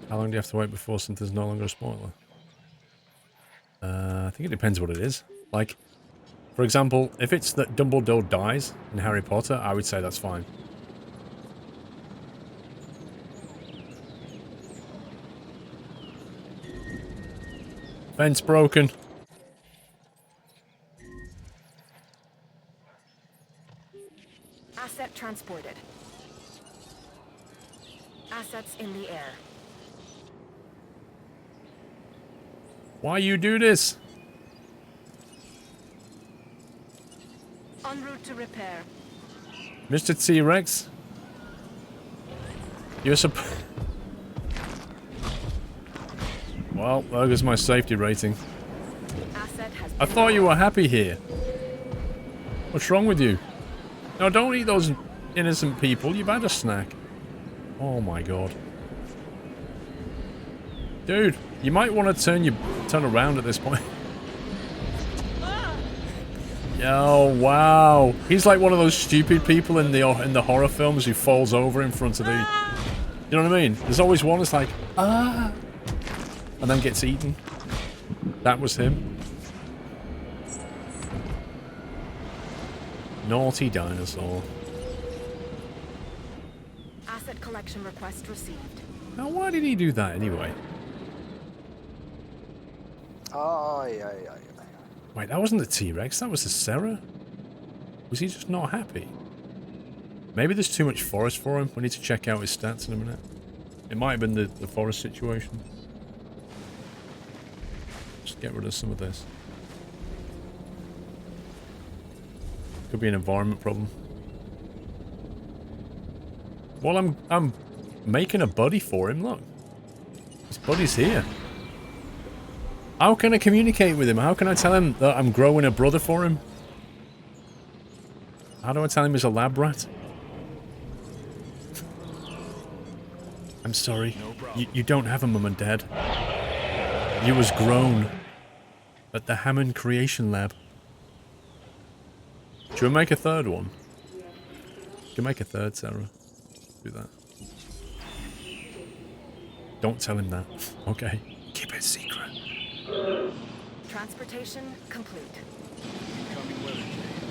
How long do you have to wait before something's no longer a spoiler? I think it depends what it is. Like, for example, if it's that Dumbledore dies in Harry Potter, I would say that's fine. Fence broken. Asset transported. Assets in the air. Why you do this? En route to repair. Mr. T-Rex? You're Well, there goes my safety rating. Asset has I thought you were happy here. What's wrong with you? No, don't eat those innocent people. You've had a snack. Oh my god. Dude, you might want to turn around at this point. Oh, wow. He's like one of those stupid people in the horror films who falls over in front of the... You know what I mean? There's always one that's like, ah, and then gets eaten. That was him. Naughty dinosaur. asset collection request received. Now, why did he do that anyway? Wait, that wasn't the T-Rex, that was the Sarah? Was he just not happy? Maybe there's too much forest for him. We need to check out his stats in a minute. It might have been the forest situation. Just get rid of some of this. Could be an environment problem. Well, I'm making a buddy for him, look. His buddy's here. How can I communicate with him? How can I tell him that I'm growing a brother for him? How do I tell him he's a lab rat? I'm sorry. You don't have a mum and dad. You was grown at the Hammond Creation Lab. Should we make a third one? You can make a third, Sarah. Do that. Don't tell him that. Okay. Keep it secret. Transportation complete. Incoming weather change.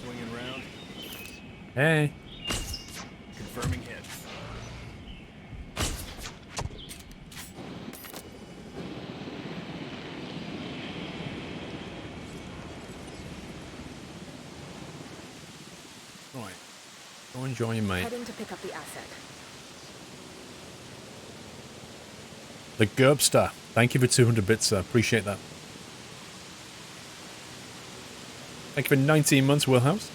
Swinging round. Hey. Confirming hit. Right. Go enjoy your mate. Heading to pick up the asset. The Gerbster. Thank you for 200 bits, sir. Appreciate that. Thank you for 19 months, Willhouse.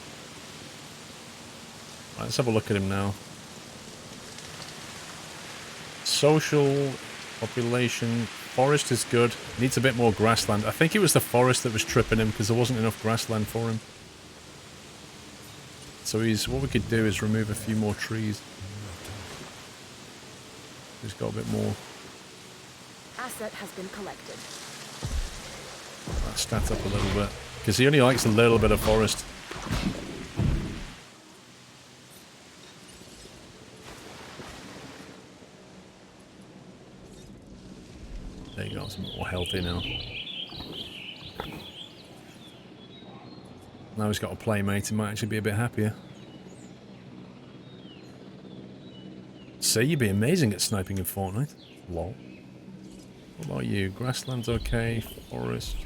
Right, let's have a look at him now. Social, population, forest is good. Needs a bit more grassland. I think it was the forest that was tripping him because there wasn't enough grassland for him. So what we could do is remove a few more trees. He's got a bit more. Asset has been collected. That stats up a little bit. Because he only likes a little bit of forest. There you go, it's more healthy now. Now he's got a playmate, he might actually be a bit happier. See, you'd be amazing at sniping in Fortnite. Lol. What about you? Grassland's okay, forest.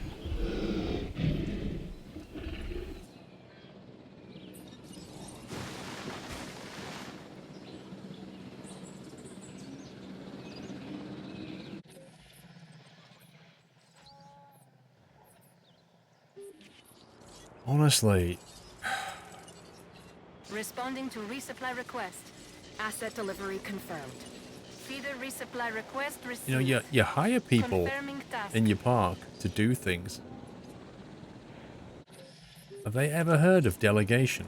Honestly. Responding to resupply request. Asset delivery confirmed. Feeder resupply request received. You know, you hire people Confirming task. in your park to do things. Have they ever heard of delegation?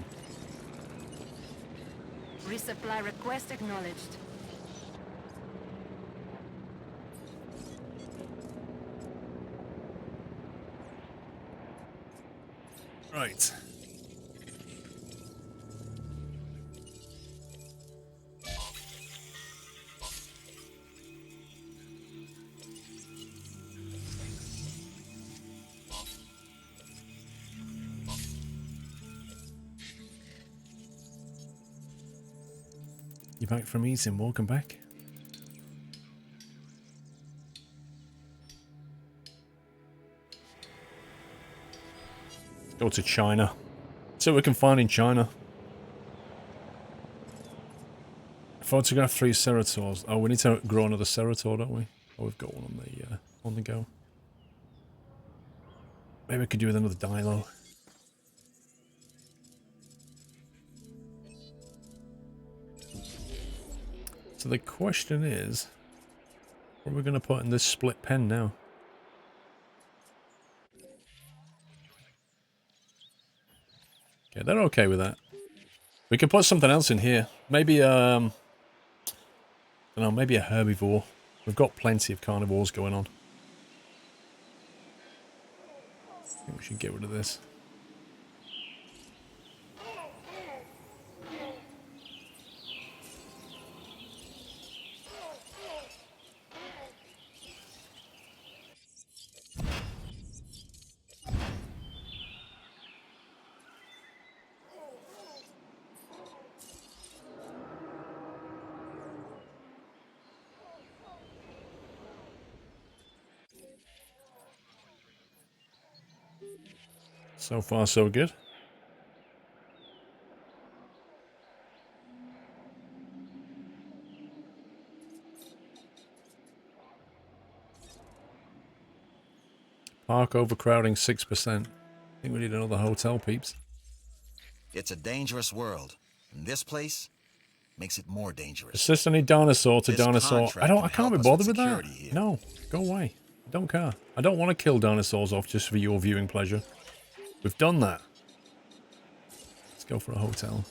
Resupply request acknowledged. Right. You're back from eating. Welcome back. Go to China. See what we can find in China. Photograph 3 cerators. Oh, we need to grow another cerator, don't we? Oh, we've got one on the go. Maybe we could do with another dilo. So the question is, what are we going to put in this split pen now? Okay, they're okay with that. We could put something else in here. Maybe, I don't know, maybe a herbivore. We've got plenty of carnivores going on. I think we should get rid of this. So far, so good. Park overcrowding 6%. I think we need another hotel, peeps. It's a dangerous world, and this place makes it more dangerous. Assist any dinosaur to This dinosaur. contract I can can't be help us bothered with with that. security here. No, go away. I don't care. I don't want to kill dinosaurs off just for your viewing pleasure. We've done that. Let's go for a hotel.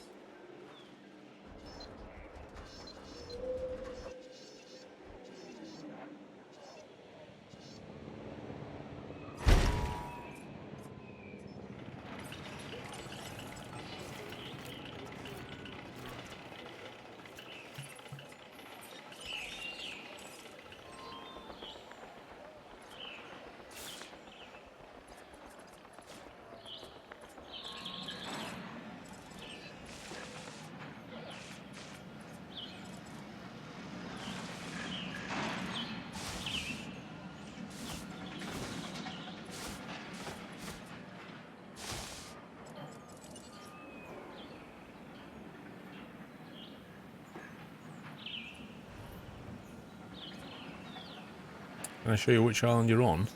Can I show you which island you're on?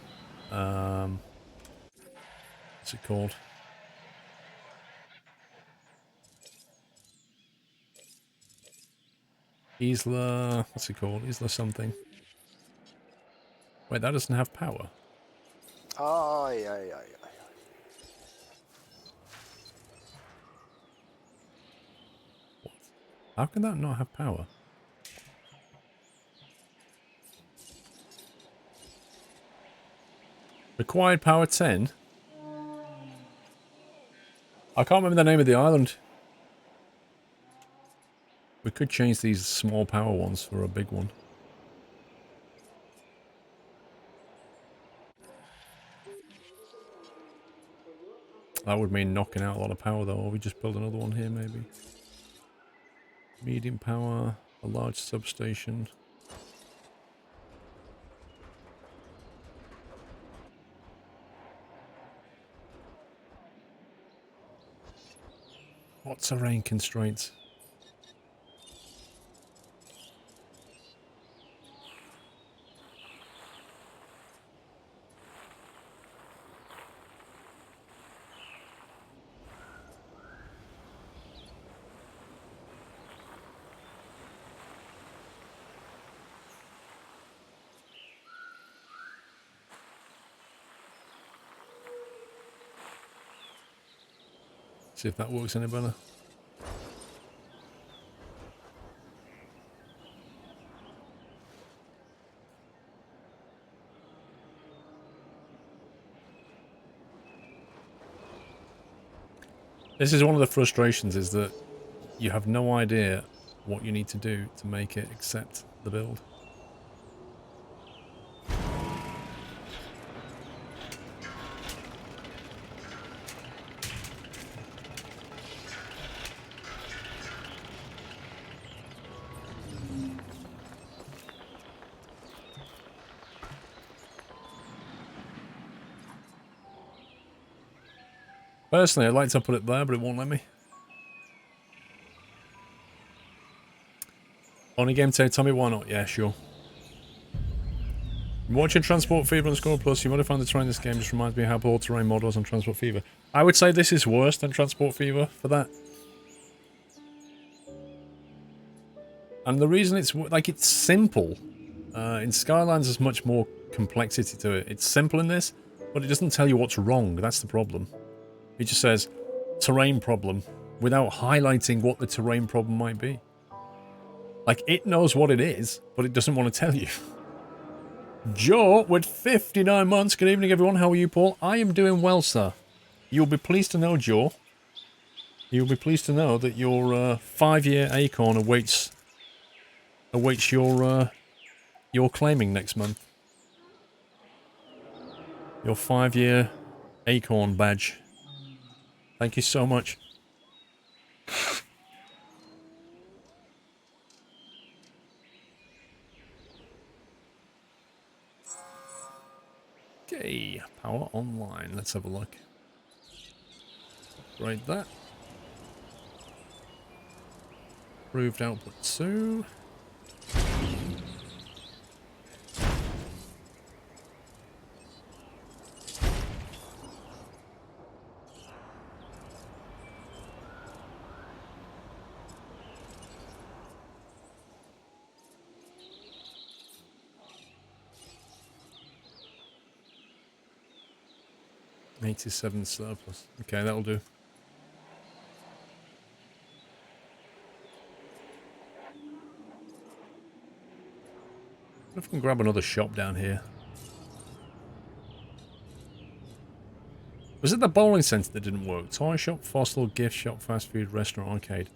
What's it called? Isla... What's it called? Isla something. Wait, that doesn't have power. Ay, ay, ay, ay. What? How can that not have power? Required power 10? I can't remember the name of the island. We could change these small power ones for a big one. That would mean knocking out a lot of power though, or we just build another one here maybe. Medium power, a large substation. What terrain constraints? See if that works any better. This is one of the frustrations, is that you have no idea what you need to do to make it accept the build. Personally, I'd like to put it there, but it won't let me. Only game today, tell me why not. Yeah, sure. I'm watching Transport Fever on SquirrelPlus. You might have found the terrain in this game just reminds me of how poor terrain mod was on Transport Fever. I would say this is worse than Transport Fever for that. And the reason it's like it's simple. In Skylines, there's much more complexity to it. It's simple in this, but it doesn't tell you what's wrong. That's the problem. It just says terrain problem without highlighting what the terrain problem might be. Like, it knows what it is, but it doesn't want to tell you. Joe, with 59 months. Good evening, everyone. How are you, Paul? I am doing well, sir. You'll be pleased to know, Joe. You'll be pleased to know that your 5-year acorn awaits your claiming next month. Your 5-year acorn badge. Thank you so much. Okay, power online. Let's have a look. Right that. Approved output 2. $87 surplus. Okay, that'll do. If I can grab another shop down here. Was it the bowling centre that didn't work? Toy shop, fossil, gift shop, fast food, restaurant, arcade.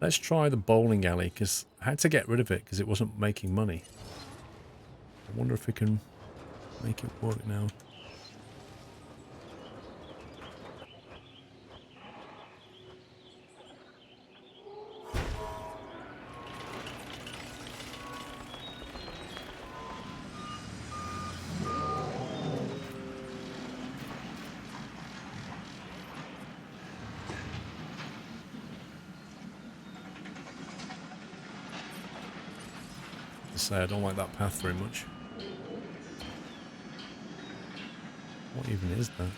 Let's try the bowling alley, because I had to get rid of it because it wasn't making money. I wonder if we can make it work now. I don't like that path very much. What even is that?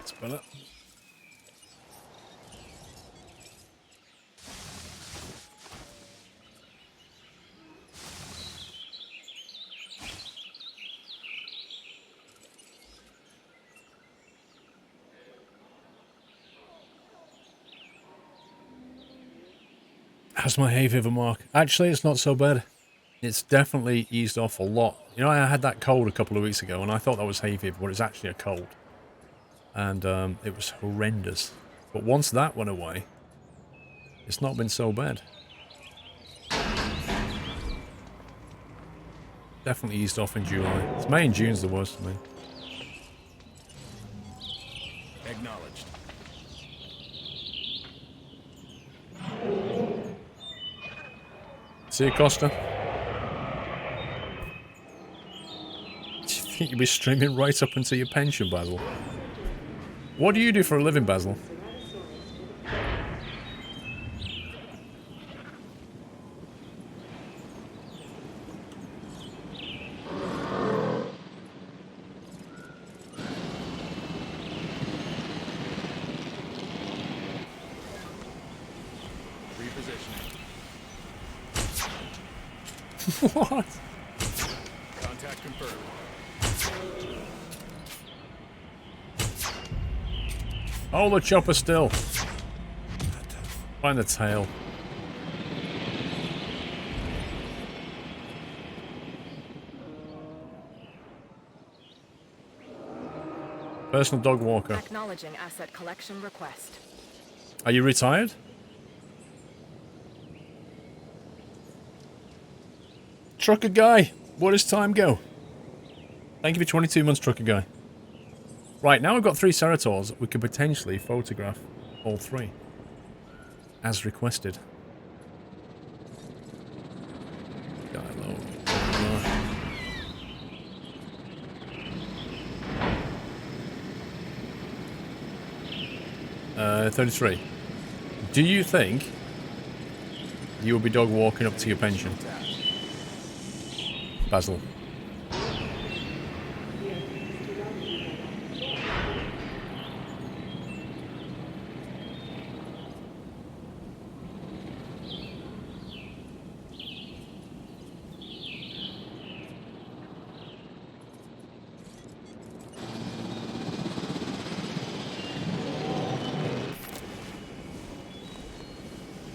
Spell it. How's my hay fever, Mark? Actually, it's not so bad. It's definitely eased off a lot. You know, I had that cold a couple of weeks ago, and I thought that was hay fever, but it's actually a cold. And it was horrendous. But once that went away, it's not been so bad. Definitely eased off in July. It's May and June's the worst for me. Acknowledged. See you, Costa. Do you think you'll be streaming right up until your pension, Basil? What do you do for a living, Basil? What? Contact confirmed. Hold the chopper still. Find the tail. Personal dog walker. Acknowledging asset collection request. Are you retired? Trucker guy, where does time go? Thank you for 22 months, trucker guy. Right, now we've got 3 Cerators. We could potentially photograph all 3. As requested. Dialogue. 33. Do you think you will be dog walking up to your pension? Basil.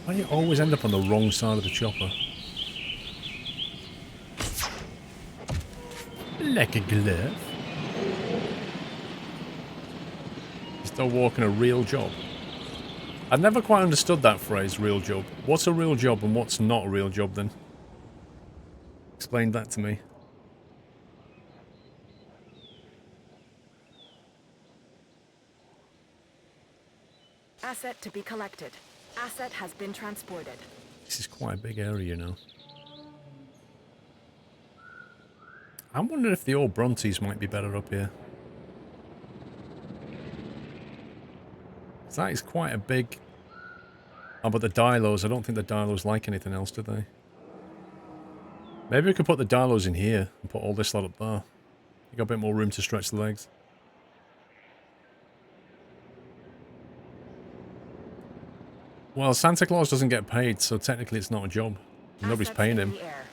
Why do you always end up on the wrong side of the chopper? Like a glove. Still walking a real job. I've never quite understood that phrase, real job. What's a real job and what's not a real job then? Explain that to me. Asset to be collected. Asset has been transported. This is quite a big area, you know. I'm wondering if the old Brontes might be better up here. That is quite a big... Oh, but the Dilos, I don't think the Dilos like anything else, do they? Maybe we could put the Dilos in here and put all this lot up there. You got a bit more room to stretch the legs. Well, Santa Claus doesn't get paid, so technically it's not a job. Nobody's Assets paying in him. the air.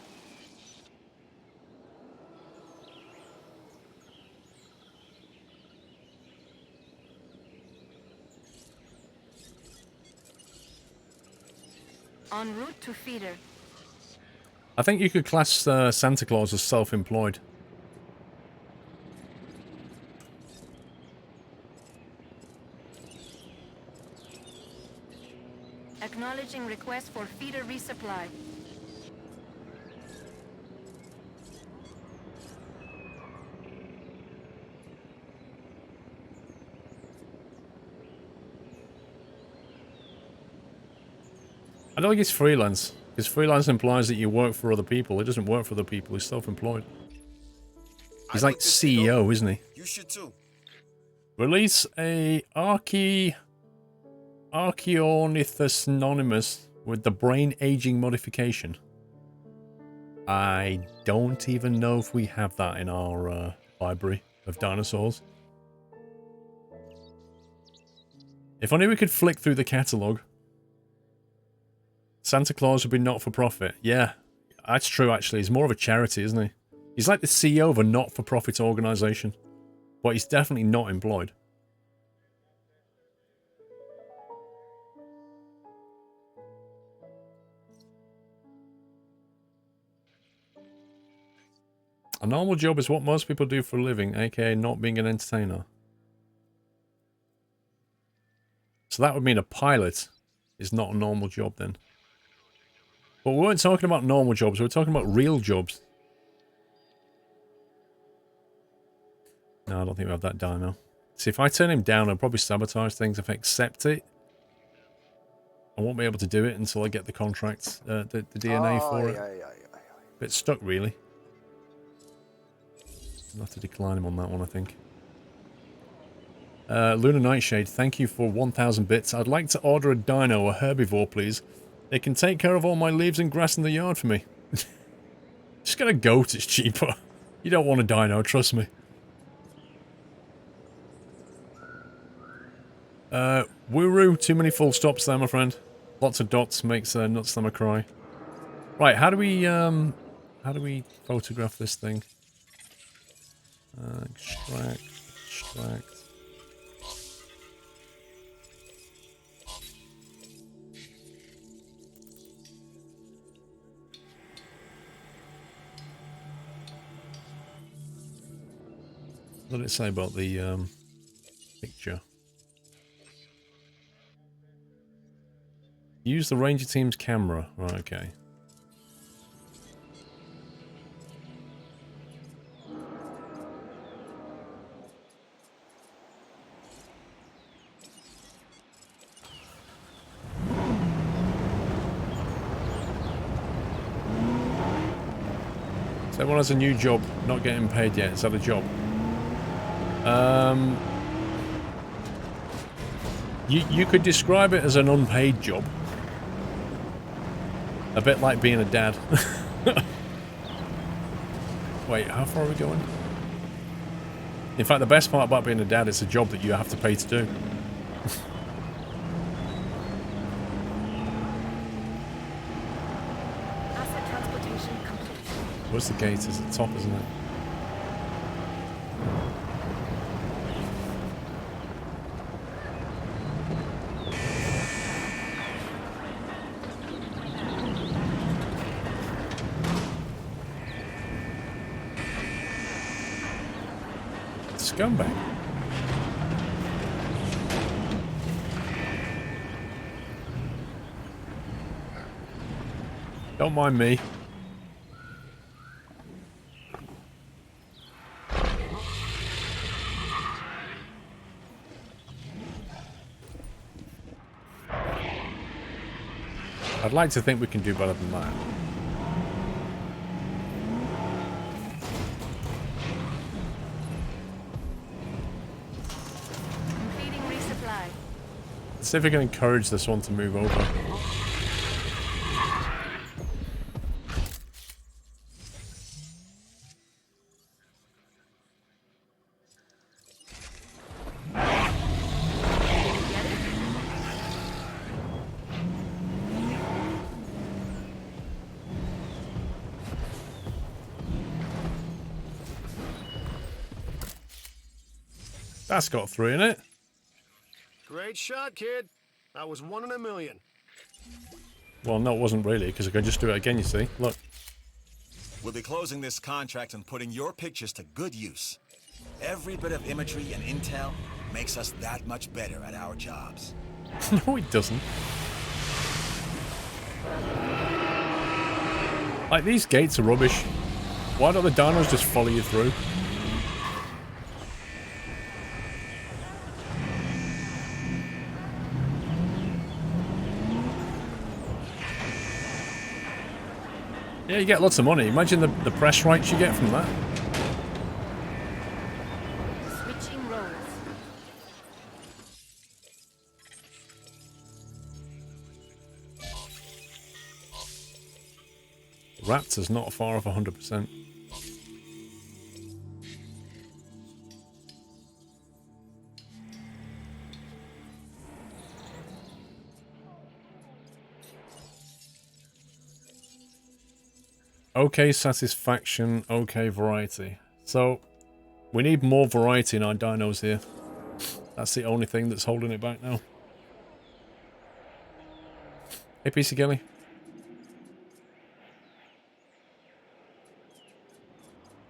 En route to feeder. I think you could class Santa Claus as self-employed. Acknowledging request for feeder resupply. I don't think it's freelance, because freelance implies that you work for other people. It doesn't work for other people, he's self-employed. He's like CEO, isn't he? You should too. Release a Archaeornithus Anonymous with the brain aging modification. I don't even know if we have that in our library of dinosaurs. If only we could flick through the catalogue. Santa Claus would be not-for-profit. Yeah, that's true actually. He's more of a charity, isn't he? He's like the CEO of a not-for-profit organisation. But he's definitely not employed. A normal job is what most people do for a living, aka not being an entertainer. So that would mean a pilot is not a normal job then. But we weren't talking about normal jobs, we were talking about real jobs. No, I don't think we have that dino. See, if I turn him down, I'll probably sabotage things. If I accept it, I won't be able to do it until I get the contract, the DNA for it. Bit stuck, really. I'll have to decline him on that one, I think. Lunar Nightshade, thank you for 1,000 bits. I'd like to order a dino, a herbivore, please. They can take care of all my leaves and grass in the yard for me. Just get a goat, it's cheaper. You don't want a dino, trust me. Wuru, too many full stops there, my friend. Lots of dots makes Nutslammer cry. Right, how do we photograph this thing? Extract. What did it say about the Use the ranger team's camera. Right, okay. So everyone has a new job, not getting paid yet. Is that a job? You could describe it as an unpaid job. A bit like being a dad. Wait, how far are we going? In fact, the best part about being a dad is a job that you have to pay to do. Asset transportation complete. Where's the gate? It's at the top, isn't it? Scumbag. Don't mind me. I'd like to think we can do better than that. Completing resupply. Let's see if we can encourage this one to move over. Get it? That's got 3 in it. Great shot, kid. That was 1 in a million. Well, no, it wasn't really, because I can just do it again, you see. Look. We'll be closing this contract and putting your pictures to good use. Every bit of imagery and intel makes us that much better at our jobs. No, it doesn't. Like, these gates are rubbish. Why don't the dinos just follow you through? Yeah, you get lots of money. Imagine the press rights you get from that. Switching roles. Raptor's not far off 100%. Okay satisfaction, okay variety. So, we need more variety in our dinos here. That's the only thing that's holding it back now. Hey, PC Kelly.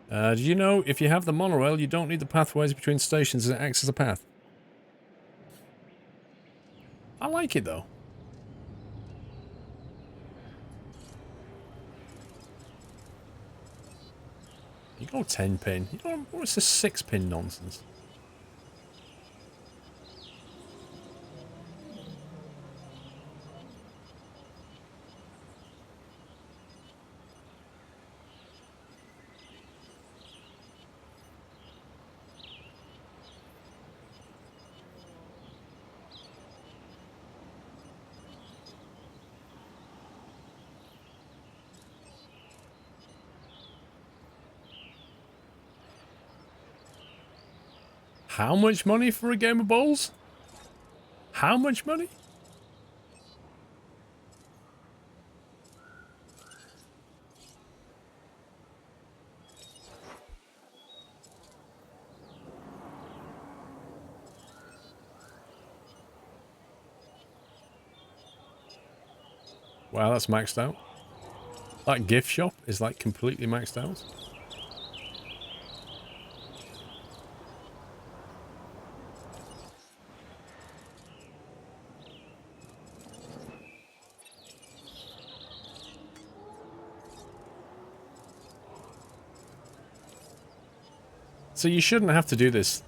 Do you know, if you have the monorail, you don't need the pathways between stations as it acts as a path? I like it, though. You go 10 pin. You don't, what's this 6 pin nonsense? How much money for a game of bowls? How much money? Wow, that's maxed out. That gift shop is like completely maxed out. So you shouldn't have to do this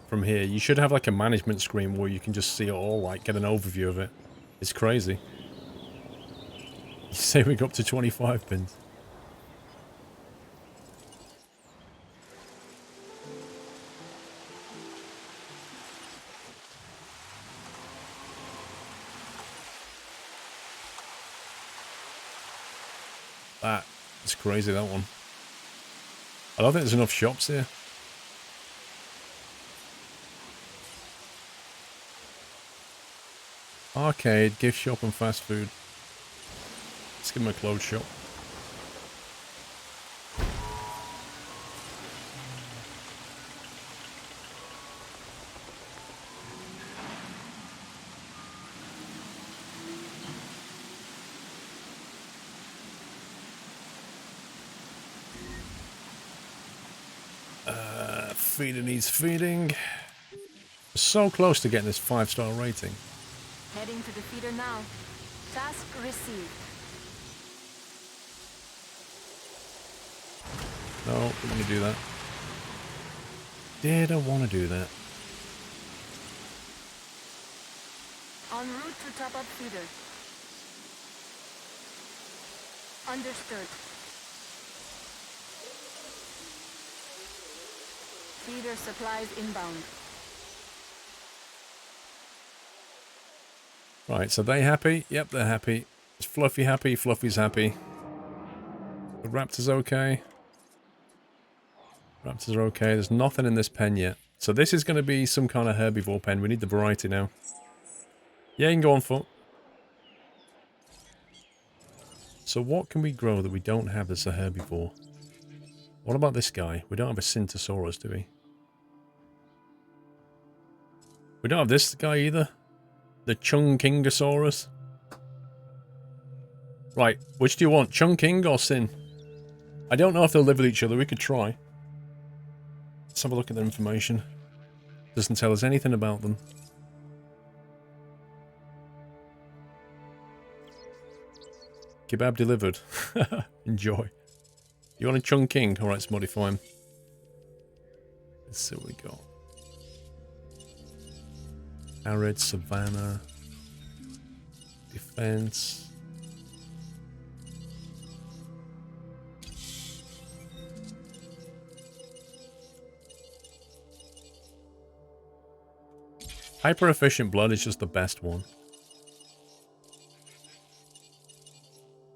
from here. You should have like a management screen where you can just see it all, like get an overview of it. It's crazy. You say we go up to 25 pins. That is crazy, that one. I don't think there's enough shops here. Arcade, gift shop and fast food. Let's give him a clothes shop. Feeder needs feeding. So close to getting this 5-star rating. Heading to the feeder now. Task received. No, didn't want to do that. Did I want to do that? En route to top up feeder. Understood. Feeder supplies inbound. Right, so they happy? Yep, they're happy. Is Fluffy happy? Fluffy's happy. The Raptor's okay. Raptors are okay. There's nothing in this pen yet. So this is going to be some kind of herbivore pen. We need the variety now. Yeah, you can go on foot. So what can we grow that we don't have that's a herbivore? What about this guy? We don't have a Syntosaurus, do we? We don't have this guy either. The Chungkingosaurus. Right, which do you want? Chungking or Sin? I don't know if they'll live with each other. We could try. Let's have a look at their information. Doesn't tell us anything about them. Kebab delivered. Enjoy. You want a Chungking? Alright, let's modify him. Let's see what we got. Arid, Savannah. Defense. Hyper efficient blood is just the best one.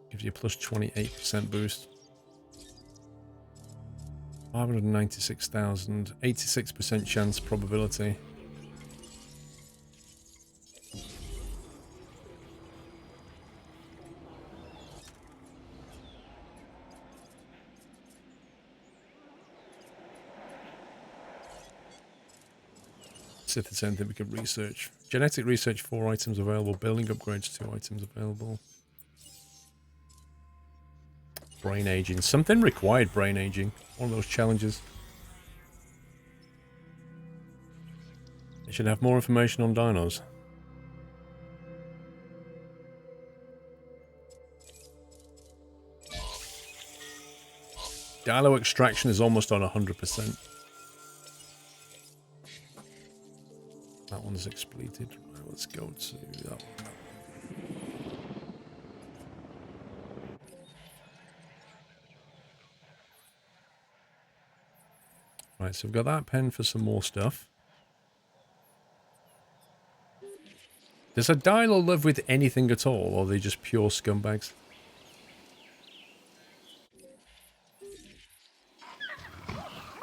Gives you a plus 28% boost. 596,000, 86% chance probability. See if there's anything we could research. Genetic research, 4 items available. Building upgrades, 2 items available. Brain aging. Something required brain aging. One of those challenges. They should have more information on dinos. Dino extraction is almost on 100%. That one's expleted. Right, let's go to that one. Right, so we've got that pen for some more stuff. Does a dino live with anything at all, or are they just pure scumbags?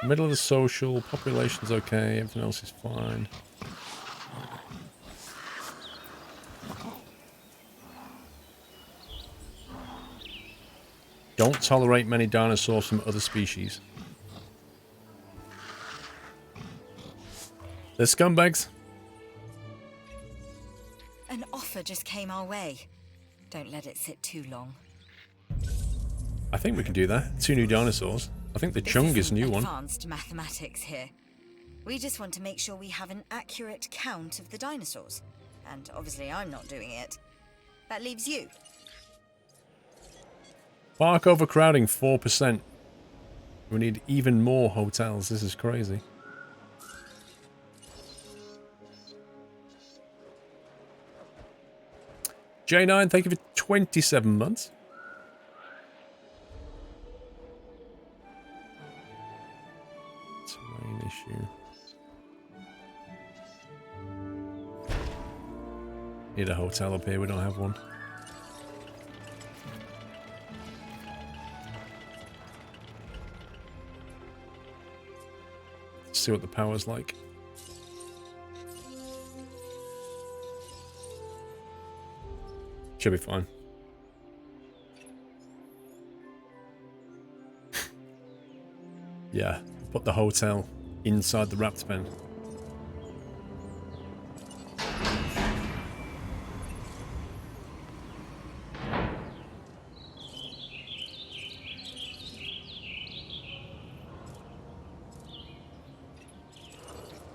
Middle of the social, population's okay, everything else is fine. Don't tolerate many dinosaurs from other species. They're scumbags. An offer just came our way. Don't let it sit too long. I think we can do that. 2 new dinosaurs. I think the Chung is a new one. Advanced mathematics here. We just want to make sure we have an accurate count of the dinosaurs. And obviously I'm not doing it. That leaves you. Park overcrowding, 4%. We need even more hotels. This is crazy. J9, thank you for 27 months. Terrain issue. Need a hotel up here. We don't have one. Let's see what the power's like. Should be fine. Yeah, put the hotel inside the raptor pen.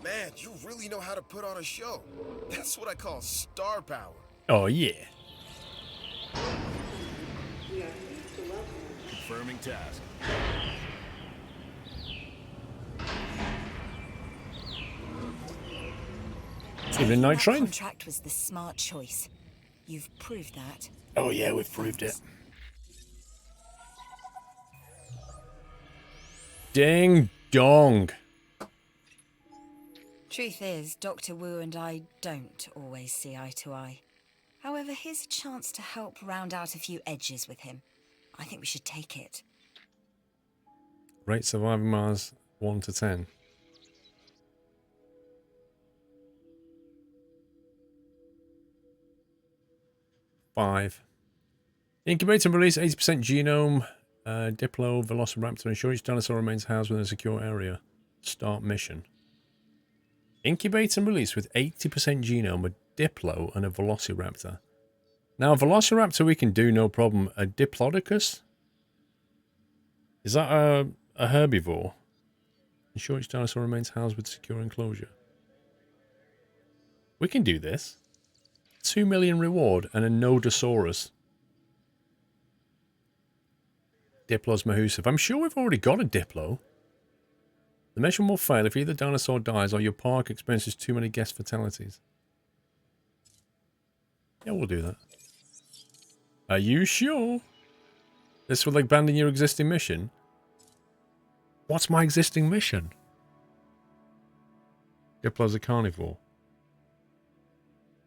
Man, you really know how to put on a show. That's what I call star power. Oh, yeah. Confirming task. Even night That train. contract was the smart choice. You've proved that. Oh, yeah, we've proved it. Ding dong. Truth is, Dr. Wu and I don't always see eye to eye. However, here's a chance to help round out a few edges with him. I think we should take it. Rate surviving Mars 1 to 10. 5. Incubate and release 80% genome. Diplo, Velociraptor. Ensure each dinosaur remains housed within a secure area. Start mission. Incubate and release with 80% genome, a Diplo, and a Velociraptor. Now, a Velociraptor we can do no problem. A Diplodocus? Is that a herbivore? Ensure each dinosaur remains housed with secure enclosure. We can do this. 2 million reward and a Nodosaurus. Diplo's Mahusive. I'm sure we've already got a Diplo. The mission will fail if either dinosaur dies or your park experiences too many guest fatalities. Yeah, we'll do that. Are you sure? This will abandon your existing mission? What's my existing mission? Diplo's a carnivore.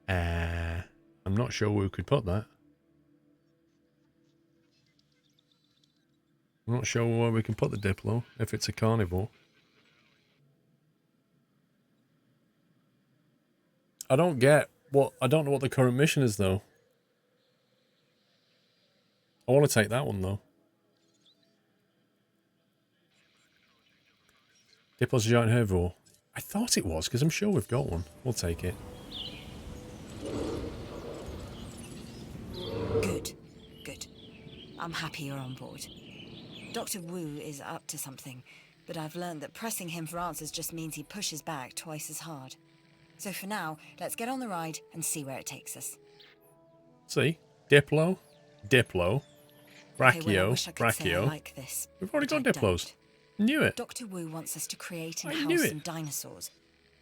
I'm not sure we could put that. I'm not sure where we can put the Diplo if it's a carnivore. I don't know what the current mission is though. I want to take that one though. Diplo's a giant herbivore. I thought it was because I'm sure we've got one. We'll take it. Good. Good. I'm happy you're on board. Dr. Wu is up to something, but I've learned that pressing him for answers just means he pushes back twice as hard. So for now, let's get on the ride and see where it takes us. See? Diplo, Diplo, Okay, well, I Brachio, wish I could say I Brachio. like this, We've already but got I Diplos. don't. Knew it. Dr. Wu wants us to create and I knew house it. some dinosaurs,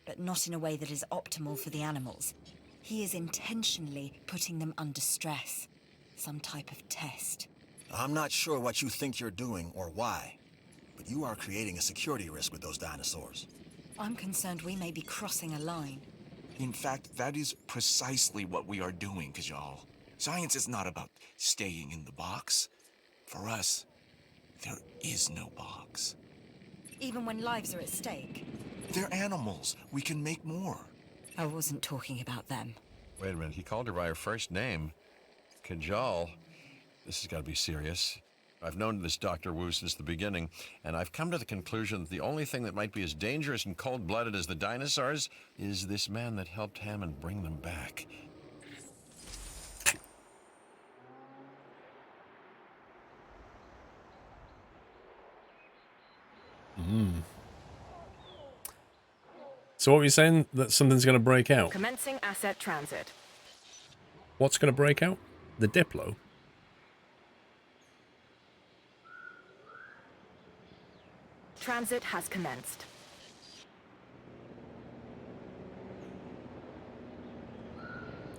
but not in a way that is optimal for the animals. He is intentionally putting them under stress. Some type of test. I'm not sure what you think you're doing or why, but you are creating a security risk with those dinosaurs. I'm concerned we may be crossing a line. In fact, that is precisely what we are doing, Kajal. Science is not about staying in the box. For us, there is no box. Even when lives are at stake. They're animals. We can make more. I wasn't talking about them. Wait a minute, he called her by her first name. Kajal. This has got to be serious. I've known this Dr. Wu since the beginning, and I've come to the conclusion that the only thing that might be as dangerous and cold-blooded as the dinosaurs is this man that helped Hammond bring them back. So what were you saying? That something's going to break out? Commencing asset transit. What's going to break out? The Diplo? Transit has commenced.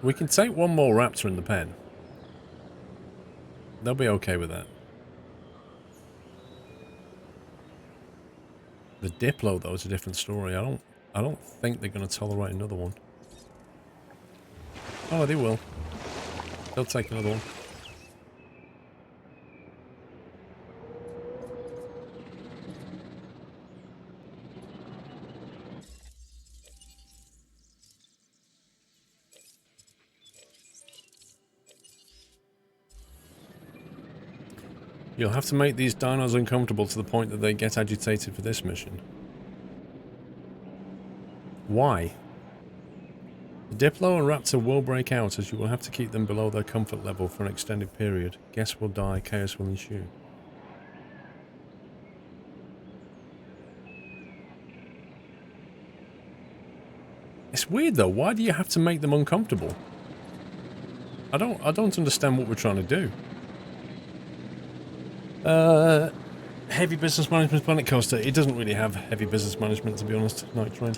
We can take one more raptor in the pen. They'll be okay with that. The Diplo, though, is a different story. I don't think they're going to tolerate another one. Oh, they will. They'll take another one. You'll have to make these dinos uncomfortable to the point that they get agitated for this mission. Why? The Diplo and Raptor will break out, as you will have to keep them below their comfort level for an extended period. Guests will die, chaos will ensue. It's weird though, why do you have to make them uncomfortable? I don't understand what we're trying to do. Heavy business management Planet Coaster. It doesn't really have heavy business management, to be honest. Night Train.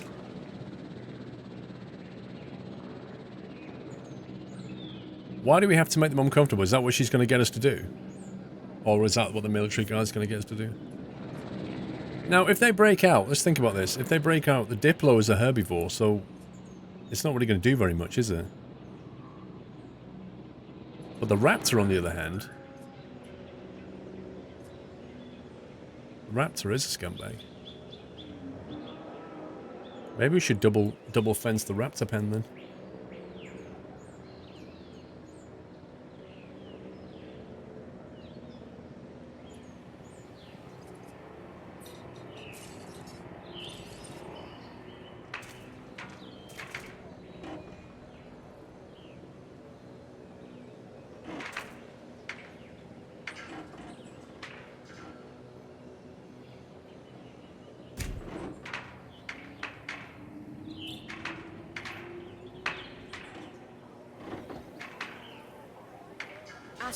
Why do we have to make them uncomfortable? Is that what she's going to get us to do? Or is that what the military guy's going to get us to do? Now, if they break out, let's think about this. If they break out, the Diplo is a herbivore, so it's not really going to do very much, is it? But the Raptor, on the other hand... The Raptor is a scumbag. Maybe we should double fence the Raptor pen then.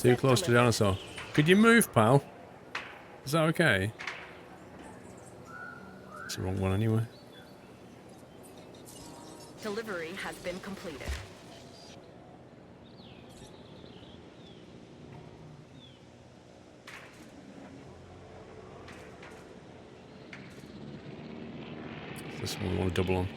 Too close to the dinosaur. Could you move, pal? Is that okay? It's the wrong one anyway. Delivery has been completed. This one we want to double on.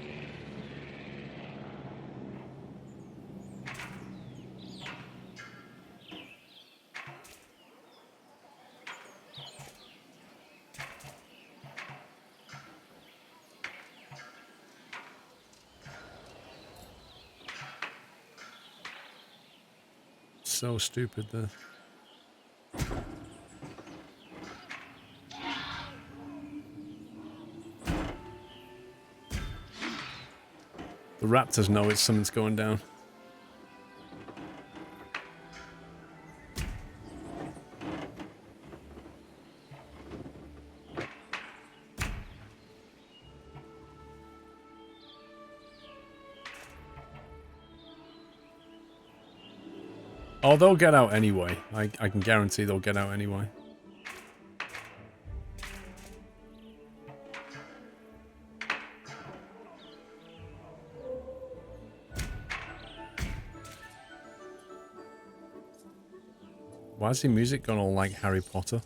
So stupid there. The raptors know something's going down. Oh, they'll get out anyway. I can guarantee they'll get out anyway. Why is the music gone all like Harry Potter?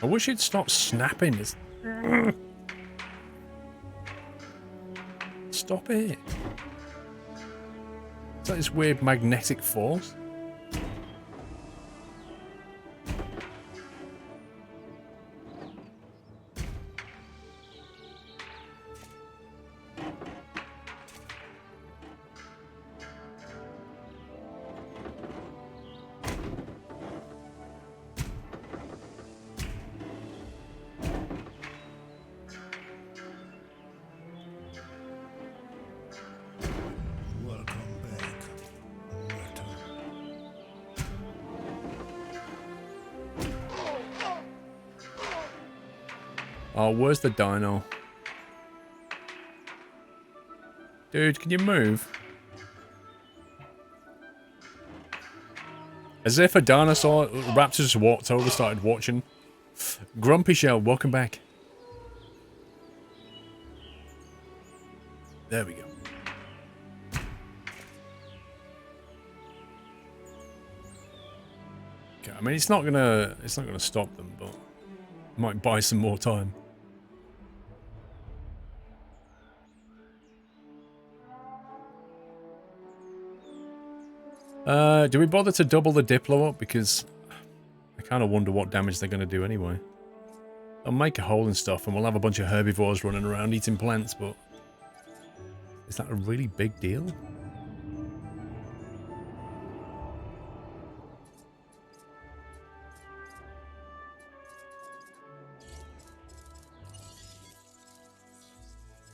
I wish it'd stop snapping. It's... Stop it. It's like this weird magnetic force. Oh, where's the dino? Dude, can you move? As if a dinosaur raptor just walked over, started watching. Grumpy Shell, welcome back. There we go. Okay, I mean, it's not gonna stop them, but it might buy some more time. Do we bother to double the Diplo up? Because I kind of wonder what damage they're going to do anyway. I'll make a hole and stuff, and we'll have a bunch of herbivores running around eating plants, but is that a really big deal?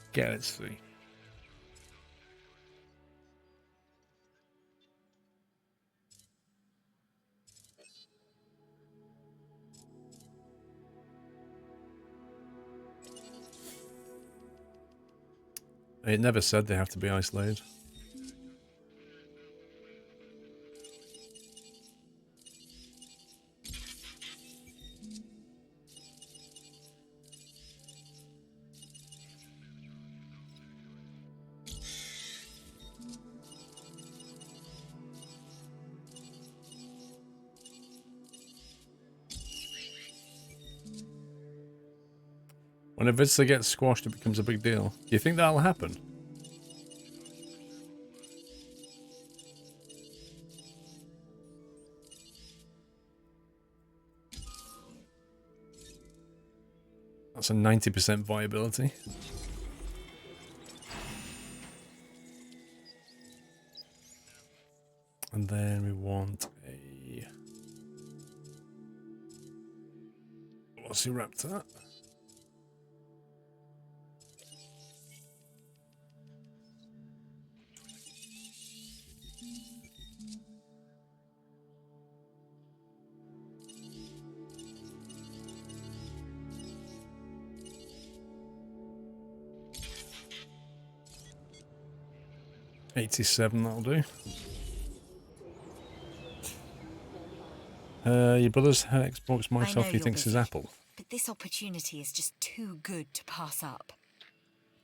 Okay, let's see. It never said they have to be isolated. When a visitor gets squashed, it becomes a big deal. Do you think that'll happen? That's a 90% viability. And then we want a Velociraptor. $87, that'll do. Your brother's had Xbox, Microsoft, he thinks is Apple. But this opportunity is just too good to pass up.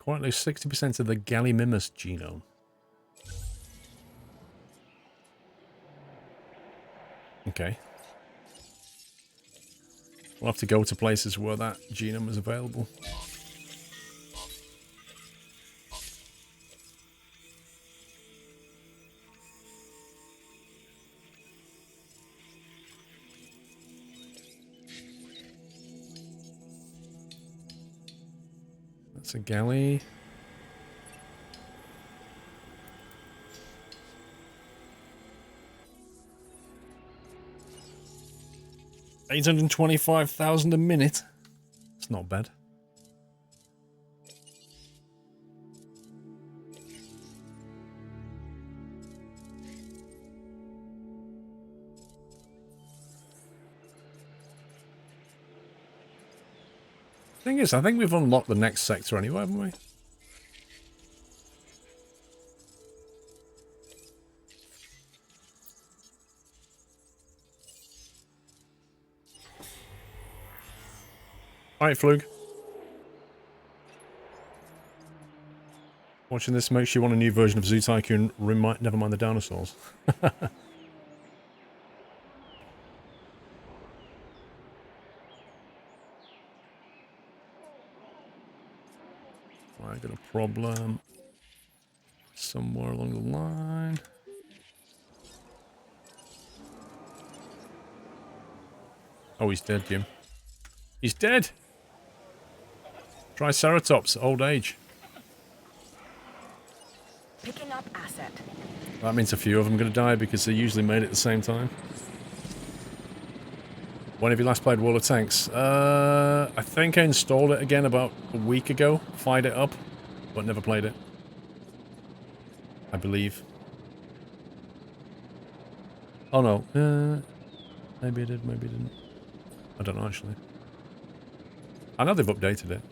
Quite like 60% of the Gallimimus genome. Okay. We'll have to go to places where that genome is available. That's a galley. $825,000 a minute. It's not bad. Thing is, I think we've unlocked the next sector anyway, haven't we? Alright, Flug. Watching this makes you want a new version of Zoo Tycoon, never mind the dinosaurs. I got a problem somewhere along the line. Oh, he's dead, Jim. He's dead! Triceratops, old age. Picking up asset. That means a few of them are going to die because they usually made it at the same time. When have you last played World of Tanks? I think I installed it again about a week ago. Fired it up, but never played it. I believe. Oh no. Maybe I did, maybe I didn't. I don't know actually. I know they've updated it.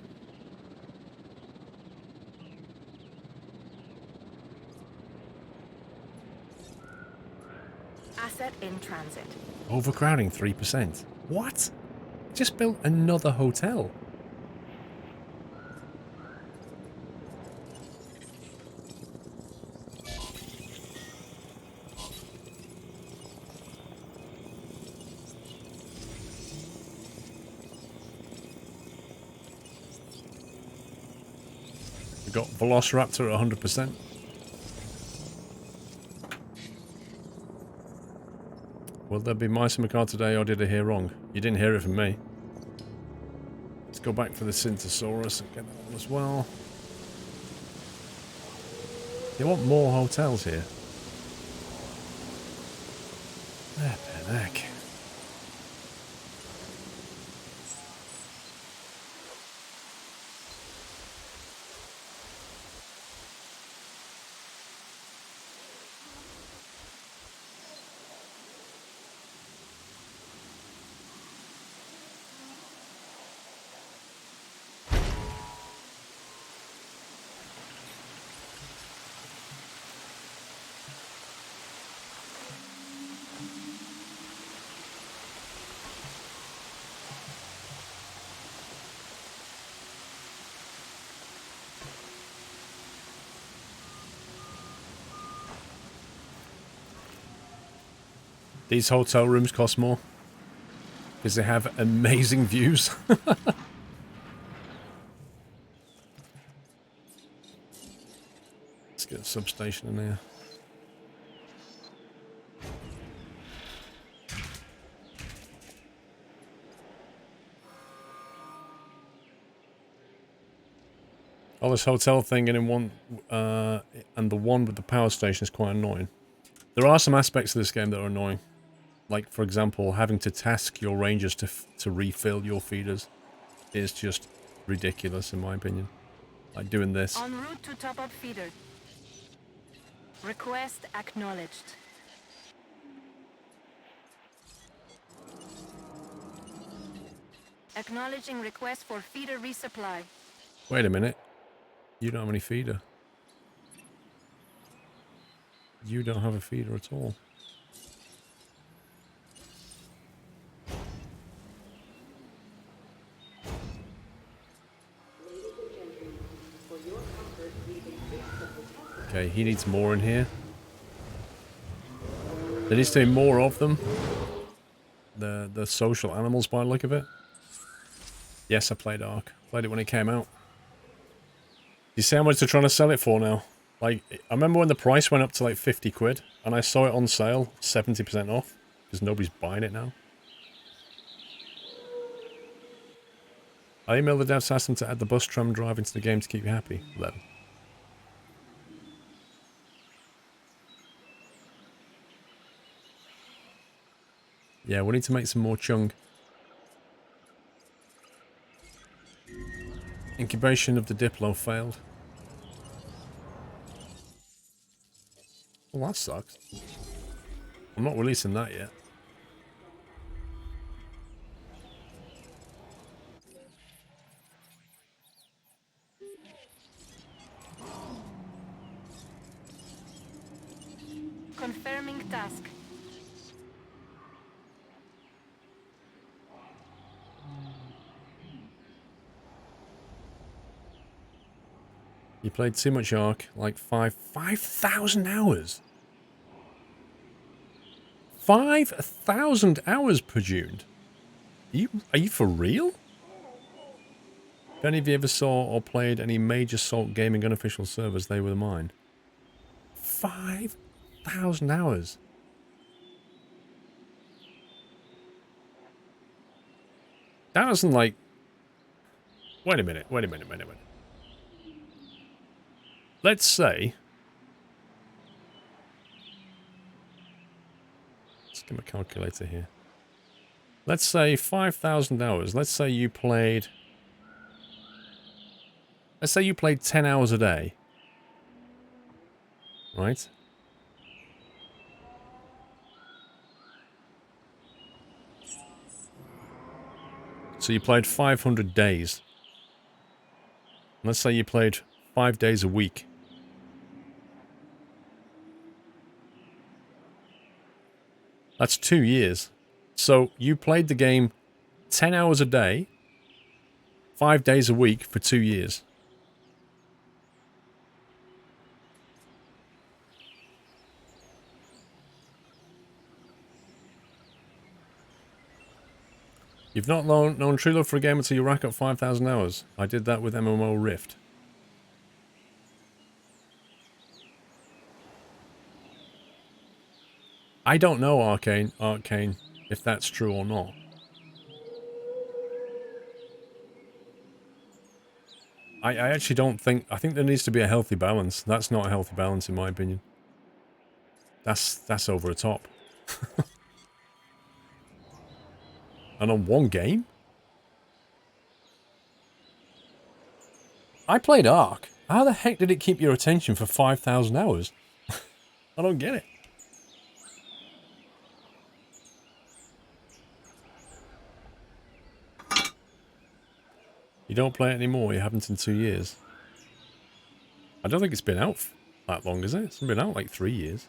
Asset in transit. Overcrowding 3%. What? Just built another hotel. We got Velociraptor at 100%. Will there be mice in my car today, or did I hear wrong? You didn't hear it from me. Let's go back for the Syntosaurus and get that one as well. They want more hotels here. Flippin' heck. These hotel rooms cost more because they have amazing views. Let's get a substation in here. Oh, this hotel thing in one, and the one with the power station is quite annoying. There are some aspects of this game that are annoying. Like, for example, having to task your rangers to refill your feeders is just ridiculous, in my opinion. Like doing this. En route to top up feeder. Request acknowledged. Acknowledging request for feeder resupply. Wait a minute. You don't have any feeder. You don't have a feeder at all. Okay, he needs more in here. There needs to be more of them. The social animals by the look of it. Yes, I played Ark. Played it when it came out. You see how much they're trying to sell it for now? Like, I remember when the price went up to like 50 quid, and I saw it on sale, 70% off, because nobody's buying it now. I emailed the devs, asked them to add the bus tram drive into the game to keep you happy. 11. Yeah, we need to make some more chung. Incubation of the Diplo failed. Well, that sucks. I'm not releasing that yet. Confirming task. You played too much Ark, like 5,000 hours. 5,000 hours per June. Are you for real? If any of you ever saw or played any major Salt Gaming unofficial servers, they were mine. 5,000 hours. That doesn't like... Wait a minute. Let's say... Let's get my calculator here. Let's say 5,000 hours. Let's say you played... Let's say you played 10 hours a day. Right? So you played 500 days. Let's say you played 5 days a week. That's 2 years. So you played the game 10 hours a day, 5 days a week for 2 years. You've not known true love for a game until you rack up 5,000 hours. I did that with MMO Rift. I don't know, Arcane, if that's true or not. I actually don't think... I think there needs to be a healthy balance. That's not a healthy balance, in my opinion. That's over the top. And on one game? I played Ark. How the heck did it keep your attention for 5,000 hours? I don't get it. You don't play it anymore, you haven't in 2 years. I don't think it's been out that long, is it? It's been out like 3 years.